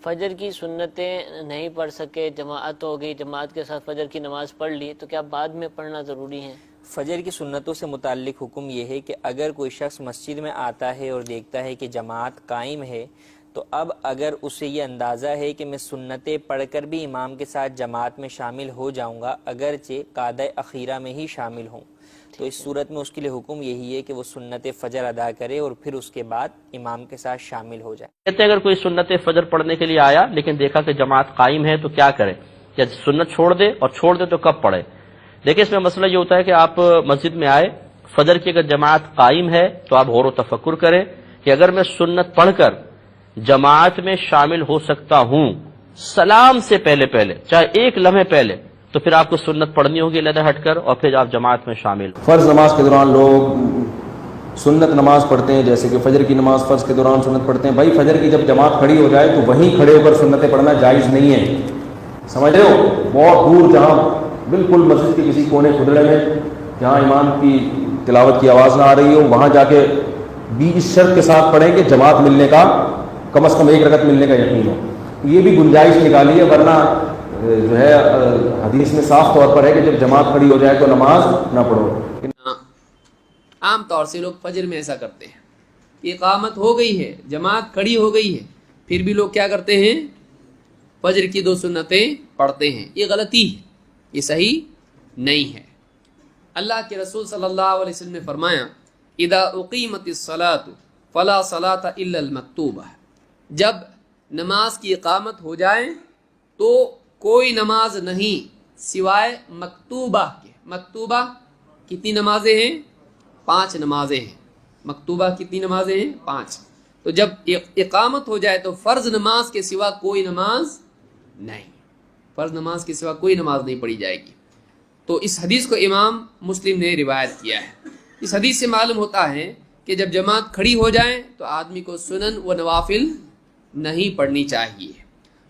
فجر کی سنتیں نہیں پڑھ سکے، جماعت ہو گئی، جماعت کے ساتھ فجر کی نماز پڑھ لی، تو کیا بعد میں پڑھنا ضروری ہے؟ فجر کی سنتوں سے متعلق حکم یہ ہے کہ اگر کوئی شخص مسجد میں آتا ہے اور دیکھتا ہے کہ جماعت قائم ہے، تو اب اگر اسے یہ اندازہ ہے کہ میں سنتیں پڑھ کر بھی امام کے ساتھ جماعت میں شامل ہو جاؤں گا، اگرچہ قعدہ اخیرہ میں ہی شامل ہوں، تو اس صورت میں اس کے لیے حکم یہی ہے کہ وہ سنت فجر ادا کرے اور پھر اس کے بعد امام کے ساتھ شامل ہو جائے۔ کہتے ہیں اگر کوئی سنت فجر پڑھنے کے لیے آیا لیکن دیکھا کہ جماعت قائم ہے تو کیا کرے؟ یا سنت چھوڑ دے، اور چھوڑ دے تو کب پڑھے؟ دیکھیں اس میں مسئلہ یہ ہوتا ہے کہ آپ مسجد میں آئے، فجر کی اگر جماعت قائم ہے تو آپ غور و تفکر کریں کہ اگر میں سنت پڑھ کر جماعت میں شامل ہو سکتا ہوں سلام سے پہلے چاہے ایک لمحے پہلے، تو پھر آپ کو سنت پڑھنی ہوگی علیحدہ ہٹ کر، اور پھر آپ جماعت میں شامل ہوں۔ فرض نماز کے دوران لوگ سنت نماز پڑھتے ہیں، جیسے کہ فجر کی نماز فرض کے دوران سنت پڑھتے ہیں۔ بھائی فجر کی جب جماعت کھڑی ہو جائے تو وہیں کھڑے ہو کر سنتیں پڑھنا جائز نہیں ہے، سمجھ رہے ہو؟ بہت دور، جہاں بالکل مسجد کے کسی کونے کھدڑے میں جہاں امام کی تلاوت کی آواز نہ آ رہی ہو، وہاں جا کے بھی اس شرط کے ساتھ پڑھیں کہ جماعت ملنے کا، کم از کم ایک رکعت ملنے کا یقین ہو۔ یہ بھی گنجائش نکالی ہے، ورنہ جو ہے حدیث میں صاف طور پر ہے کہ جب جماعت کھڑی ہو جائے تو نماز نہ پڑھو۔ عام طور سے لوگ فجر میں ایسا کرتے ہیں کہ اقامت ہو گئی ہے، جماعت کھڑی ہو گئی ہے، پھر بھی لوگ کیا کرتے ہیں؟ فجر کی 2 سنتیں پڑھتے ہیں۔ یہ غلطی ہے، یہ صحیح نہیں ہے۔ اللہ کے رسول صلی اللہ علیہ وسلم نے فرمایا اذا اقیمت الصلاۃ فلا صلاۃ الا المکتوبہ، جب نماز کی اقامت ہو جائے تو کوئی نماز نہیں سوائے مکتوبہ کے۔ مکتوبہ کتنی نمازیں ہیں؟ 5 نمازیں ہیں۔ مکتوبہ کتنی نمازیں ہیں؟ 5۔ تو جب اقامت ہو جائے تو فرض نماز کے سوا کوئی نماز نہیں، فرض نماز کے سوا کوئی نماز نہیں پڑھی جائے گی۔ تو اس حدیث کو امام مسلم نے روایت کیا ہے۔ اس حدیث سے معلوم ہوتا ہے کہ جب جماعت کھڑی ہو جائے تو آدمی کو سنن و نوافل نہیں پڑھنی چاہیے۔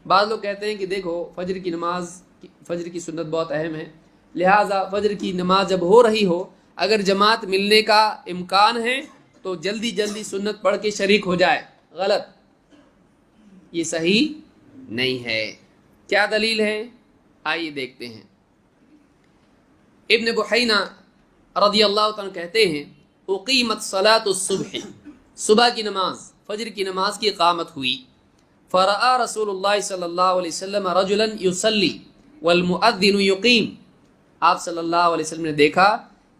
بعض لوگ کہتے ہیں کہ دیکھو فجر کی نماز، فجر کی سنت بہت اہم ہے، لہٰذا فجر کی نماز جب ہو رہی ہو، اگر جماعت ملنے کا امکان ہے تو جلدی جلدی سنت پڑھ کے شریک ہو جائے۔ غلط، یہ صحیح نہیں ہے۔ کیا دلیل ہے؟ آئیے دیکھتے ہیں۔ ابن بحینہ رضی اللہ عنہ کہتے ہیں اقیمت صلاۃ الصبح، صبح کی نماز، فجر کی نماز کی اقامت ہوئی، فرآ رسول اللہ صلی اللہ علیہ وسلم رجلا یصلی والمؤذن یقیم، آپ صلی اللہ علیہ وسلم نے دیکھا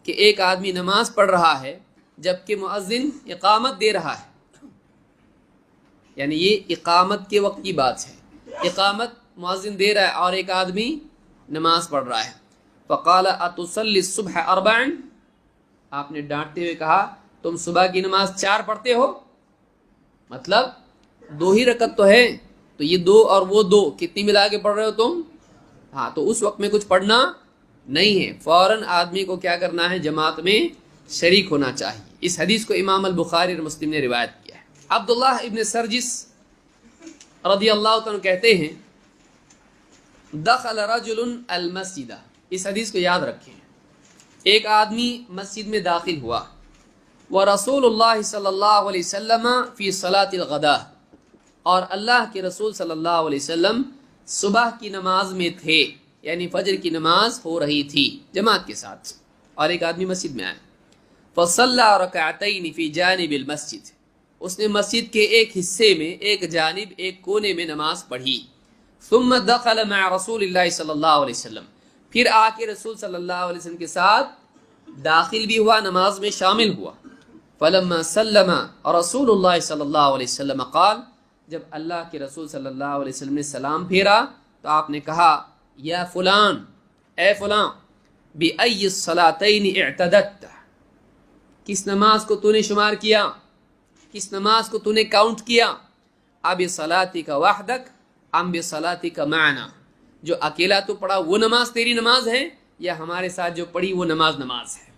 کہ ایک آدمی نماز پڑھ رہا ہے جبکہ مؤذن اقامت دے رہا ہے، یعنی یہ اقامت کے وقت کی بات ہے، اقامت مؤذن دے رہا ہے اور ایک آدمی نماز پڑھ رہا ہے۔ فقال اتصلی الصبح 4، آپ نے ڈانٹتے ہوئے کہا تم صبح کی نماز 4 پڑھتے ہو؟ مطلب 2 ہی رکعت تو ہے، تو یہ 2 اور وہ 2 کتنی ملا کے پڑھ رہے ہو تم؟ ہاں، تو اس وقت میں کچھ پڑھنا نہیں ہے، فوراً آدمی کو کیا کرنا ہے؟ جماعت میں شریک ہونا چاہیے۔ اس حدیث کو امام البخاری اور مسلم نے روایت کیا ہے۔ عبداللہ ابن سرجس رضی اللہ عنہ کہتے ہیں دخل رجل المسجد، اس حدیث کو یاد رکھیں، ایک آدمی مسجد میں داخل ہوا، ورسول اللہ صلی اللہ علیہ وسلم فی صلاۃ الغداء، اور اللہ کے رسول صلی اللہ علیہ وسلم صبح کی نماز میں تھے، یعنی فجر کی نماز ہو رہی تھی جماعت کے ساتھ، اور ایک آدمی مسجد میں آیا، فصلی رکعتین فی جانب المسجد، اس نے مسجد کے ایک حصے میں، ایک جانب، ایک کونے میں نماز پڑھی، ثم دخل مع رسول اللہ صلی اللہ علیہ وسلم، پھر آ کے رسول صلی اللہ علیہ وسلم کے ساتھ داخل بھی ہوا، نماز میں شامل ہوا، فلما سلم رسول اللہ صلی اللہ علیہ وسلم قال، جب اللہ کے رسول صلی اللہ علیہ وسلم نے سلام پھیرا تو آپ نے کہا یا فلان، اے فلان، بأی الصلاتین اعتدت، کس نماز کو تو نے شمار کیا، کس نماز کو تو نے کاؤنٹ کیا، اب صلاتک وحدک ام بصلاتک معنا، جو اکیلا تو پڑھا وہ نماز تیری نماز ہے، یا ہمارے ساتھ جو پڑھی وہ نماز ہے۔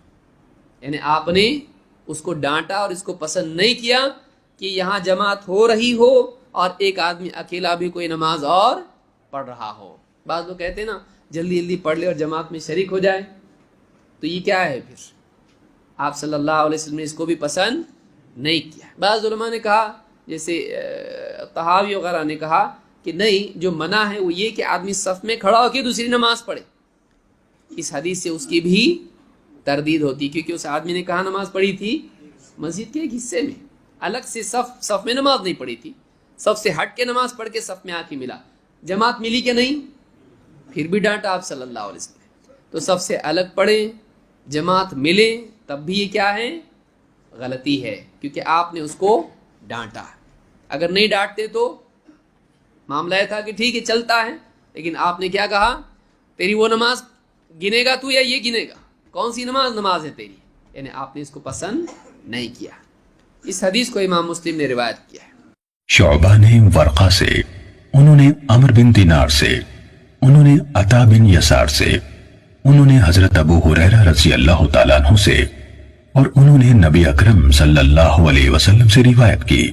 یعنی آپ نے اس کو ڈانٹا اور اس کو پسند نہیں کیا کہ یہاں جماعت ہو رہی ہو اور ایک آدمی اکیلا بھی کوئی نماز اور پڑھ رہا ہو۔ بعض لوگ کہتے ہیں نا جلدی جلدی پڑھ لے اور جماعت میں شریک ہو جائے، تو یہ کیا ہے؟ پھر آپ صلی اللہ علیہ وسلم نے اس کو بھی پسند نہیں کیا۔ بعض علماء نے کہا، جیسے طحاوی وغیرہ نے کہا کہ کہ نہیں، جو منع ہے وہ یہ کہ آدمی صف میں کھڑا ہو کے دوسری نماز پڑھے. اس حدیث سے اس کی بھی تردید ہوتی، کیونکہ اس آدمی نے کہاں نماز پڑھی تھی؟ مسجد کے ایک حصے میں، الگ سے صف میں نماز نہیں پڑھی تھی، صف سے ہٹ کے نماز پڑھ کے صف میں آ کے ملا. جماعت ملی کہ نہیں؟ پھر بھی ڈانٹا آپ صلی اللہ علیہ وسلم. تو صف سے الگ پڑھیں، جماعت ملے، تب بھی یہ کیا ہے؟ غلطی ہے، کیونکہ آپ نے اس کو ڈانٹا. اگر نہیں ڈانٹتے تو معاملہ یہ تھا کہ ٹھیک ہے چلتا ہے، لیکن آپ نے کیا کہا؟ تیری وہ نماز گنے گا تو یا یہ گنے گا؟ کون سی نماز ہے تیری؟ یعنی آپ نے اس کو پسند نہیں کیا. اس حدیث کو امام مسلم نے روایت کیا ہے. شعبہ نے ورقہ سے، انہوں نے عمر بن دینار سے، انہوں نے عطا بن یسار سے، انہوں نے حضرت ابو ہریرہ رضی اللہ تعالیٰ عنہ سے، اور انہوں نے نبی اکرم صلی اللہ علیہ وسلم سے روایت کی.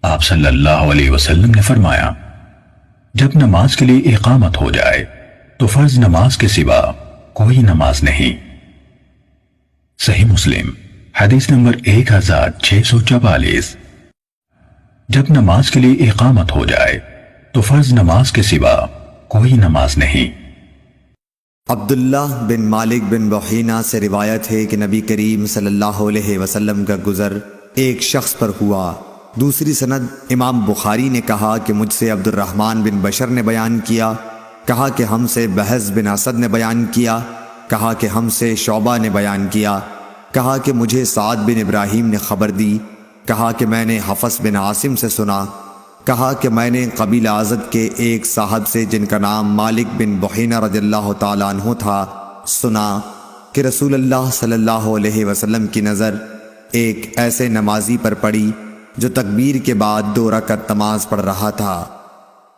آپ صلی اللہ علیہ وسلم نے فرمایا، جب نماز کے لیے اقامت ہو جائے تو فرض نماز کے سوا کوئی نماز نہیں. صحیح مسلم حدیث نمبر 1644. جب نماز کے لیے اقامت ہو جائے تو فرض نماز کے سوا کوئی نماز نہیں. عبداللہ بن مالک بن بحینہ سے روایت ہے کہ نبی کریم صلی اللہ علیہ وسلم کا گزر ایک شخص پر ہوا. دوسری سند امام بخاری نے کہا کہ مجھ سے عبد الرحمن بن بشر نے بیان کیا، کہا کہ ہم سے بحث بن اسد نے بیان کیا، کہا کہ ہم سے شعبہ نے بیان کیا، کہا کہ مجھے سعد بن ابراہیم نے خبر دی، کہا کہ میں نے حفص بن عاصم سے سنا، کہا کہ میں نے قبیلہ ازد کے ایک صاحب سے جن کا نام مالک بن بحینہ رضی اللہ تعالیٰ عنہ تھا سنا کہ رسول اللہ صلی اللہ علیہ وسلم کی نظر ایک ایسے نمازی پر پڑی جو تکبیر کے بعد 2 رکعت نماز پڑھ رہا تھا.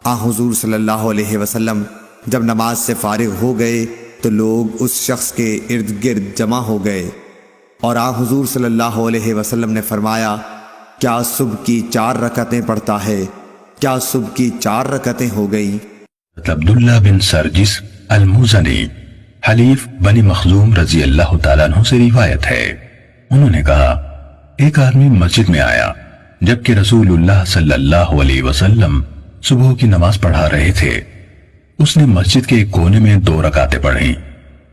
حضور صلی اللہ علیہ وسلم جب نماز سے فارغ ہو گئے تو لوگ اس شخص کے ارد گرد جمع ہو گئے، اور حضور صلی اللہ علیہ وسلم نے فرمایا، کیا صبح کی 4 رکعتیں پڑھتا ہے؟ کیا صبح کی 4 رکعتیں ہو گئیں؟ عبداللہ بن سرجس المزنی حلیف بنی مخزوم رضی اللہ تعالیٰ عنہ سے روایت ہے، انہوں نے کہا، ایک آدمی مسجد میں آیا جبکہ رسول اللہ صلی اللہ علیہ وسلم صبح کی نماز پڑھا رہے تھے. اس نے مسجد کے ایک کونے میں 2 رکعتیں پڑھیں،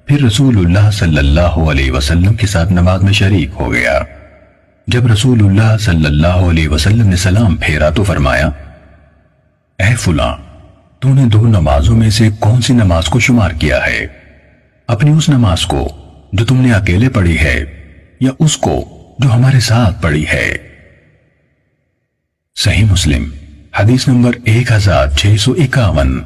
پھر رسول اللہ صلی اللہ علیہ وسلم کے ساتھ نماز میں شریک ہو گیا. جب رسول اللہ صلی اللہ علیہ وسلم نے سلام پھیرا تو فرمایا، اے فلاں، تو نے 2 نمازوں میں سے کون سی نماز کو شمار کیا ہے؟ اپنی اس نماز کو جو تم نے اکیلے پڑھی ہے یا اس کو جو ہمارے ساتھ پڑھی ہے؟ صحیح مسلم حدیث نمبر 1651.